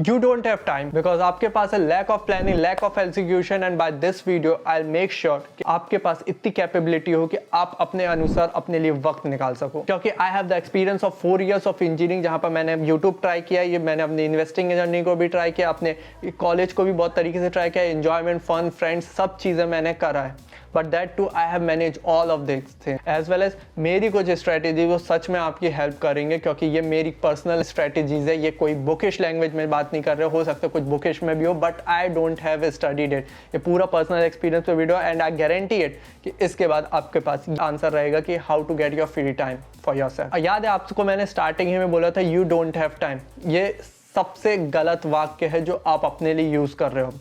You don't have time because आपके पास है lack of planning, lack of execution and by this video I'll make sure कि आपके पास इतनी capability हो कि आप अपने अनुसार अपने लिए वक्त निकाल सको। क्योंकि I have the experience of 4 years of engineering जहाँ पर मैंने YouTube ट्राई किया, ये मैंने अपनी इन्वेस्टिंग जर्नी को भी ट्राई किया, अपने कॉलेज को भी बहुत तरीके से ट्राई किया, एंजॉयमेंट, फन, फ्रेंड्स, सब चीज़ें मैंने करा है। But that too I have manage all of this thing as well as मेरी कुछ स्ट्रैटेजी वो सच में आपकी हेल्प करेंगे, क्योंकि ये मेरी पर्सनल स्ट्रैटेजीज है। ये कोई बुकिश लैंग्वेज में बात नहीं कर रहे, हो सकता है कुछ बुकिश में भी हो, but I don't have studied it. ये पूरा पर्सनल एक्सपीरियंस पे video and I guarantee it कि इसके बाद आपके पास आंसर रहेगा कि how to get your free time for yourself. याद है आपको मैंने स्टार्टिंग ही में बोला था यू डोंट हैव टाइम। ये सबसे गलत वाक्य है जो आप अपने लिए यूज कर रहे हो।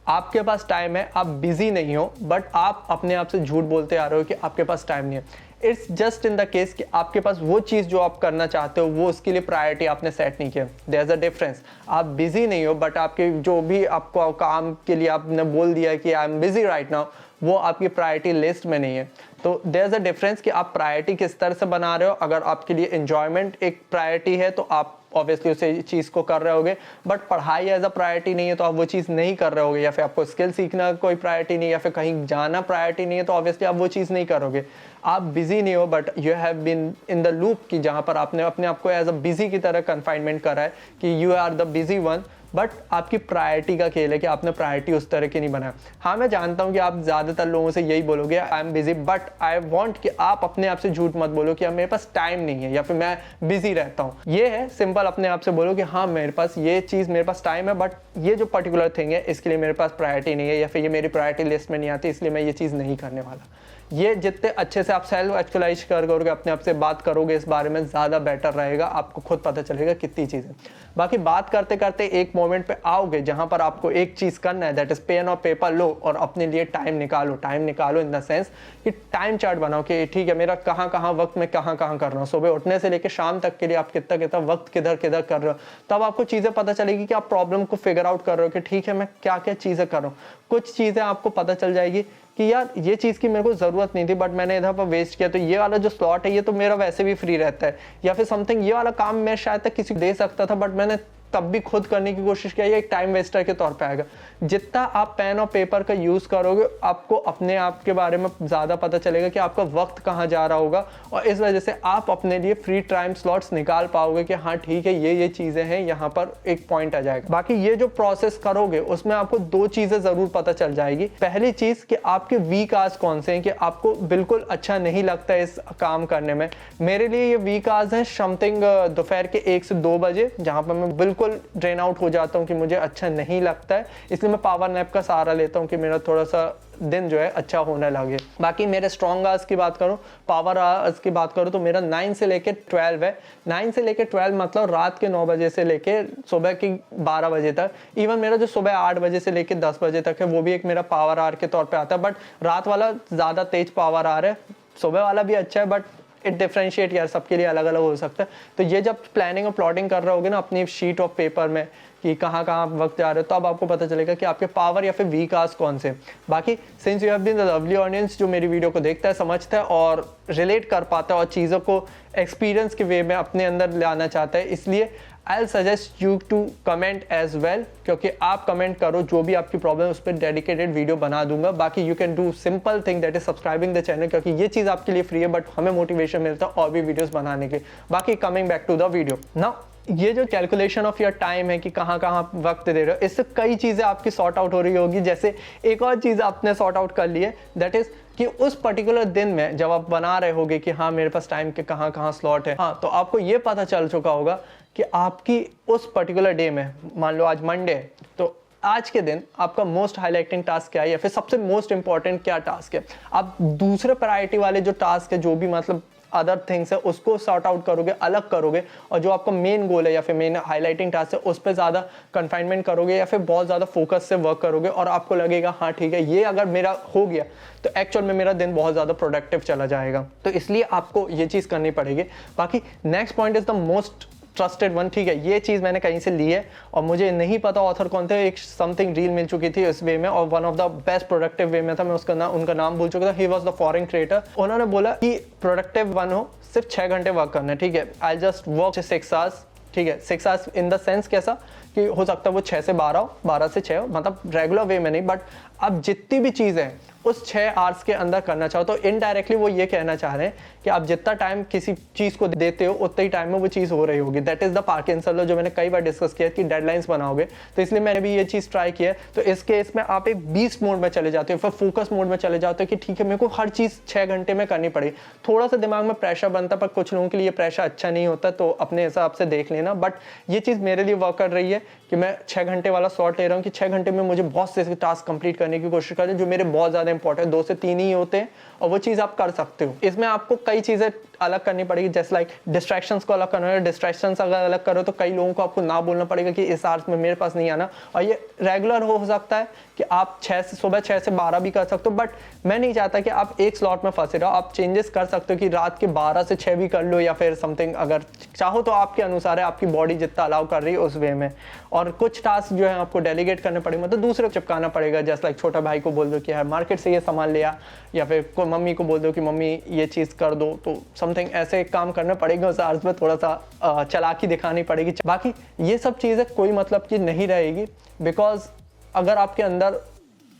आपके पास टाइम है, आप बिजी नहीं हो, बट आप अपने आप से झूठ बोलते आ रहे हो कि आपके पास टाइम नहीं है। It's just in the case कि आपके पास वो चीज़ जो आप करना चाहते हो वो उसके लिए प्रायोरिटी आपने सेट नहीं किया। There is a difference. आप बिजी नहीं हो, बट आपके जो भी आपको काम के लिए आपने बोल दिया कि I am busy right now, वो आपकी प्रायोरिटी लिस्ट में नहीं है। तो देयर इज अ डिफरेंस कि आप प्रायोरिटी किस तरह से बना रहे हो। अगर आपके लिए एंजॉयमेंट एक प्रायोरिटी है तो आप ऑब्वियसली उसे चीज़ को कर रहे होगे, बट पढ़ाई एज अ प्रायोरिटी नहीं है तो आप वो चीज़ नहीं कर रहे होगे, या फिर आपको स्किल सीखना कोई प्रायोरिटी नहीं है, या फिर कहीं जाना प्रायोरिटी नहीं है तो ऑब्वियसली आप वो चीज़ नहीं करोगे। आप बिजी नहीं हो, but you have been in the loop कि जहाँ पर आपने अपने आप को एज अ बिजी की तरह कन्फाइनमेंट करा है कि you are the busy one, but आपकी प्रायोरिटी का खेल है कि आपने प्रायोरिटी उस तरह की नहीं बनाया। हाँ, मैं जानता हूँ कि आप ज़्यादातर लोगों से यही बोलोगे I am busy, but I want कि आप अपने आप से झूठ मत बोलो कि मेरे पास टाइम नहीं है या फिर मैं बिजी रहता हूँ। ये है सिंपल, अपने आप से बोलो कि हाँ मेरे पास ये चीज़, मेरे पास टाइम है, बट ये जो पर्टिकुलर थिंग है इसके लिए मेरे पास प्रायोरिटी नहीं है, या फिर ये मेरी प्रायोरिटी लिस्ट में नहीं आती, इसलिए मैं ये चीज़ नहीं करने वाला। ये जितने अच्छे से आप सेल्फ एक्चुअलाइज करोगे, अपने आप से बात करोगे इस बारे में, ज़्यादा बेटर रहेगा। आपको खुद पता चलेगा कितनी चीज़ें। बाकी बात करते करते एक मोमेंट पे आओगे जहाँ पर आपको एक चीज़ करना है, दैट इज़ पेन और पेपर लो और अपने लिए टाइम निकालो। टाइम निकालो इन द सेंस कि टाइम चार्ट बनाओ कि ठीक है मेरा कहाँ कहाँ वक्त में कहाँ कहाँ कर रहा हूँ। सुबह उठने से लेकर शाम तक के लिए आप कितना कितना वक्त किधर किधर कर रहे हो। तब आपको चीज़ें पता चलेगी कि आप प्रॉब्लम को फिगर आउट कर रहे हो कि ठीक है मैं क्या क्या चीज़ें कर रहा हूँ। कुछ चीज़ें आपको पता चल जाएगी कि यार ये चीज़ की मेरे को ज़रूरत नहीं थी, बट मैंने इधर पर वेस्ट किया, तो ये वाला जो स्लॉट है ये तो मेरा वैसे भी फ्री रहता है, या फिर समथिंग ये वाला काम मैं शायद तक किसी को दे सकता था, बट मैंने तब भी खुद करने की कोशिश किया। ये एक टाइम वेस्टर के तौर पे आएगा। जितना आप पेन और पेपर का यूज़ करोगे, आपको अपने आप के बारे में ज़्यादा पता चलेगा कि आपका वक्त कहाँ जा रहा होगा, और इस वजह से आप अपने लिए फ्री टाइम स्लॉट्स निकाल पाओगे कि हाँ ठीक है ये चीज़ें हैं, यहाँ पर एक पॉइंट आ जाएगा। बाकी ये जो प्रोसेस करोगे उसमें आपको 2 चीज़ें ज़रूर पता चल जाएगी। पहली चीज़ कि आपके वीक आवर्स कौन से हैं, कि आपको बिल्कुल अच्छा नहीं लगता इस काम करने में। मेरे लिए ये वीक आवर्स हैं समथिंग दोपहर के 1 से 2 बजे, जहाँ पर मैं बिल्कुल ड्रेन आउट हो जाता हूँ कि मुझे अच्छा नहीं लगता है, इसलिए मैं पावर नैप का सहारा लेता हूँ कि मेरा थोड़ा सा दिन जो है अच्छा होने लगे। बाकी मेरे स्ट्रॉन्ग आवर्स की बात करूँ, पावर आवर्स की बात करूँ, तो मेरा 9 से लेकर 12 है। 9 से लेकर 12 मतलब रात के 9 बजे से लेकर सुबह की 12 बजे तक। इवन मेरा जो सुबह 8 बजे से लेकर 10 बजे तक है वो भी एक मेरा पावर आवर के तौर पे आता है, बट रात वाला ज़्यादा तेज पावर आवर है। सुबह वाला भी अच्छा है, बट इट डिफ्रेंशिएट यार, सबके लिए अलग अलग हो सकता है। तो ये जब प्लानिंग और प्लॉटिंग कर रहे होगे ना अपनी शीट ऑफ पेपर में कि कहाँ कहाँ वक्त जा रहे हो, तो अब आपको पता चलेगा कि आपके पावर या फिर वीक आवर्स कौन से। बाकी since you have been the lovely audience जो मेरी वीडियो को देखता है, समझता है और रिलेट कर पाता है और चीज़ों को एक्सपीरियंस के वे में अपने अंदर लाना चाहता है, इसलिए I suggest you to comment as well, क्योंकि आप कमेंट करो जो भी आपकी प्रॉब्लम है उस पर डेडिकेटेड वीडियो बना दूंगा। बाकी you can do simple thing that is subscribing the channel, क्योंकि ये चीज़ आपके लिए फ्री है, बट हमें मोटिवेशन मिलता है और भी वीडियोस बनाने के। बाकी coming back to the video now, ये जो कैलकुलेशन ऑफ योर टाइम है कि कहाँ कहाँ वक्त दे रहे हो, इससे कई चीज़ें आपकी सॉर्ट आउट हो रही होगी। जैसे एक और चीज़ आपने सॉर्ट आउट कर ली है, दैट इज़ कि उस पर्टिकुलर दिन में जब आप बना रहे होगे कि हाँ मेरे पास टाइम के कहाँ कहाँ स्लॉट है, हाँ तो आपको ये पता चल चुका होगा कि आपकी उस पर्टिकुलर डे में, मान लो आज मंडे है, तो आज के दिन आपका मोस्ट हाईलाइटिंग टास्क क्या है या फिर सबसे मोस्ट इंपॉर्टेंट क्या टास्क है। आप दूसरे प्रायोरिटी वाले जो टास्क है, जो भी मतलब अदर थिंग्स है, उसको सॉर्ट आउट करोगे, अलग करोगे, और जो आपका मेन गोल है या फिर मेन हाईलाइटिंग टास्क है उस पर ज़्यादा कन्फाइनमेंट करोगे या फिर बहुत ज़्यादा फोकस से वर्क करोगे, और आपको लगेगा हाँ ठीक है ये अगर मेरा हो गया तो एक्चुअल में मेरा दिन बहुत ज़्यादा प्रोडक्टिव चला जाएगा। तो इसलिए आपको ये चीज़ करनी पड़ेगी। बाकी next point is the most trusted one. ठीक है, ये चीज़ मैंने कहीं से ली है और मुझे नहीं पता ऑथर कौन थे, एक समथिंग रील मिल चुकी थी इस वे में, और one of the best productive way में था। मैं उसका उनका नाम भूल चुका था। He was the foreign creator. उन्होंने बोला कि प्रोडक्टिव वन हो सिर्फ 6 घंटे वर्क करना है। ठीक है, आई जस्ट वर्क 6 आवर्स। ठीक है, 6 आवर्स इन द सेंस कैसा कि हो सकता है वो 6 से 12 हो, 12 से 6 हो, मतलब रेगुलर वे में नहीं, बट अब जितनी भी चीज़ें हैं उस 6 आवर्स के अंदर करना चाहो तो इनडायरेक्टली वो ये कहना चाह रहे हैं कि आप जितना टाइम किसी चीज़ को देते हो उतना ही टाइम में वो चीज़ हो रही होगी। That is the Parkinson law, जो मैंने कई बार डिस्कस किया कि डेडलाइंस बनाओगे, तो इसलिए मैंने भी ये चीज़ ट्राई किया है। तो इस केस में आप एक बीस्ट मोड में चले जाते हो, फिर फोकस मोड में चले जाते हो कि ठीक है मेरे को हर चीज़ 6 घंटे में करनी पड़ेगी। थोड़ा सा दिमाग में प्रेशर बनता है, पर कुछ लोगों के लिए प्रेशर अच्छा नहीं होता, तो अपने हिसाब से देख लेना। बट ये चीज़ मेरे लिए वर्क कर रही है कि मैं 6 घंटे वाला स्लॉट ले रहा हूँ कि 6 घंटे में मुझे बहुत से टास्क कंप्लीट करने की कोशिश करें जो मेरे बहुत ज़्यादा इंपॉर्टेंट, 2 से 3 ही होते हैं, और वो चीज़ आप कर सकते हो। इसमें आपको कई चीज़ें अलग करनी पड़ेगी, जैसे लाइक डिस्ट्रैक्शंस को अलग करना है। डिस्ट्रैक्शंस अगर अलग करो तो कई लोगों को आपको ना बोलना पड़ेगा कि इस आवर्स में मेरे पास नहीं आना, और ये रेगुलर हो सकता है कि आप सुबह 6 से 12 भी कर सकते हो। बट मैं नहीं चाहता कि आप एक स्लॉट में फंसे रहो, आप चेंजेस कर सकते हो कि रात के 12 से 6 भी कर लो, या फिर समथिंग अगर चाहो तो आपके अनुसार है, आपकी बॉडी जितना अलाउ कर रही है उस वे में। और कुछ टास्क जो है आपको डेलीगेट करने पड़ेंगे, मतलब दूसरे को चिपकाना पड़ेगा, जैसे लाइक छोटा भाई को बोल दो कि यार मार्केट से ये सामान ले आ, या फिर कोई मम्मी को बोल दो कि मम्मी ये चीज़ कर दो, तो समथिंग ऐसे काम करना पड़ेगा। उस आवर्स में थोड़ा सा चालाकी दिखानी पड़ेगी। बाकी ये सब चीज़ें कोई मतलब की नहीं रहेगी, बिकॉज अगर आपके अंदर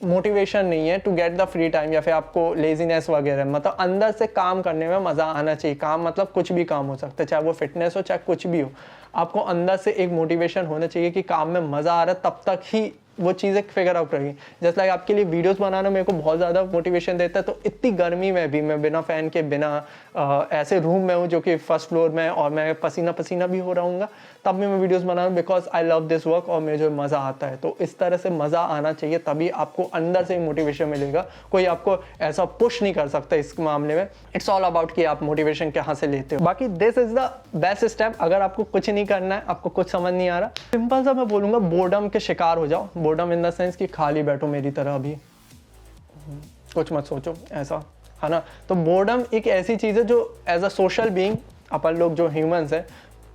मोटिवेशन नहीं है to get the free time, या फिर आपको लेजीनेस वगैरह, मतलब अंदर से काम करने में मज़ा आना चाहिए। काम मतलब कुछ भी काम हो सकता है, चाहे वो फिटनेस हो चाहे कुछ भी हो, आपको अंदर से एक मोटिवेशन होना चाहिए कि काम में मज़ा आ रहा है, तब तक ही वो चीज़ें फिगर आउट रहेगी। जैसे लाइक आपके लिए वीडियोस बनाना मेरे को बहुत ज़्यादा मोटिवेशन देता है, तो इतनी गर्मी में भी मैं बिना फ़ैन के, बिना ऐसे रूम में हूँ जो कि फर्स्ट फ्लोर में, और मैं पसीना पसीना भी हो रहूँगा, तब भी मैं वीडियोस बना रहा हूँ, because I love this work, और मुझे मज़ा आता है। तो इस तरह से मज़ा आना चाहिए, तभी आपको अंदर से मोटिवेशन मिलेगा। कोई आपको ऐसा पुश नहीं कर सकता इस मामले में। इट्स ऑल अबाउट कि आप मोटिवेशन कहाँ से लेते हो। बाकी this is the best step. अगर आपको कुछ नहीं करना है, आपको कुछ समझ नहीं आ रहा, सिंपल सा मैं बोलूँगा, बोर्डम के शिकार हो जाओ। बोर्डम इन द सेंस कि खाली बैठो मेरी तरह, अभी कुछ मत सोचो, ऐसा है ना। तो बोर्डम एक ऐसी चीज़ है जो एज अ सोशल बीइंग, अपन लोग जो ह्यूमंस हैं,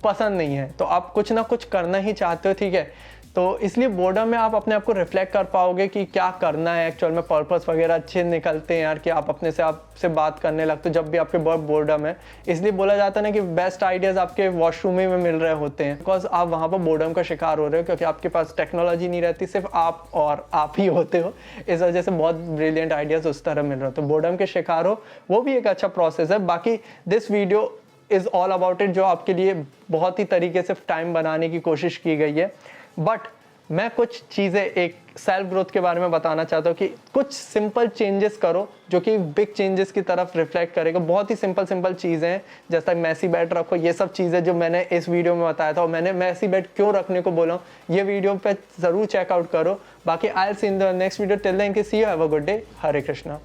पसंद नहीं है। तो आप कुछ ना कुछ करना ही चाहते हो, ठीक है। तो इसलिए बोर्डम में आप अपने आप को रिफ्लेक्ट कर पाओगे कि क्या करना है एक्चुअल में। पर्पस वगैरह अच्छे निकलते हैं यार, कि आप अपने से आपसे बात करने लगते हो जब भी आपके बहुत बोर्डम है। इसलिए बोला जाता है ना कि बेस्ट आइडियाज़ आपके वॉशरूम में मिल रहे होते हैं, बिकॉज आप वहाँ पर बोर्डम का शिकार हो रहे हो, क्योंकि आपके पास टेक्नोलॉजी नहीं रहती, सिर्फ आप और आप ही होते हो। इस वजह से बहुत ब्रिलियंट आइडियाज़ उस तरह मिल रहे हो, तो बोर्डम के शिकार हो, वो भी एक अच्छा प्रोसेस है। बाकी this video is all about it, जो आपके लिए बहुत ही तरीके से टाइम बनाने की कोशिश की गई है। बट मैं कुछ चीज़ें एक सेल्फ ग्रोथ के बारे में बताना चाहता हूँ कि कुछ सिंपल चेंजेस करो जो कि बिग चेंजेस की तरफ रिफ्लेक्ट करेगा। बहुत ही सिंपल चीज़ें हैं, जैसा मैसी बेड रखो, ये सब चीज़ें जो मैंने इस वीडियो में बताया था। और मैंने मैसी बेड क्यों रखने को बोला, ये वीडियो पे ज़रूर चेकआउट करो। बाकी I will see in the next video. Till then, see you, have a good day. Hare Krishna.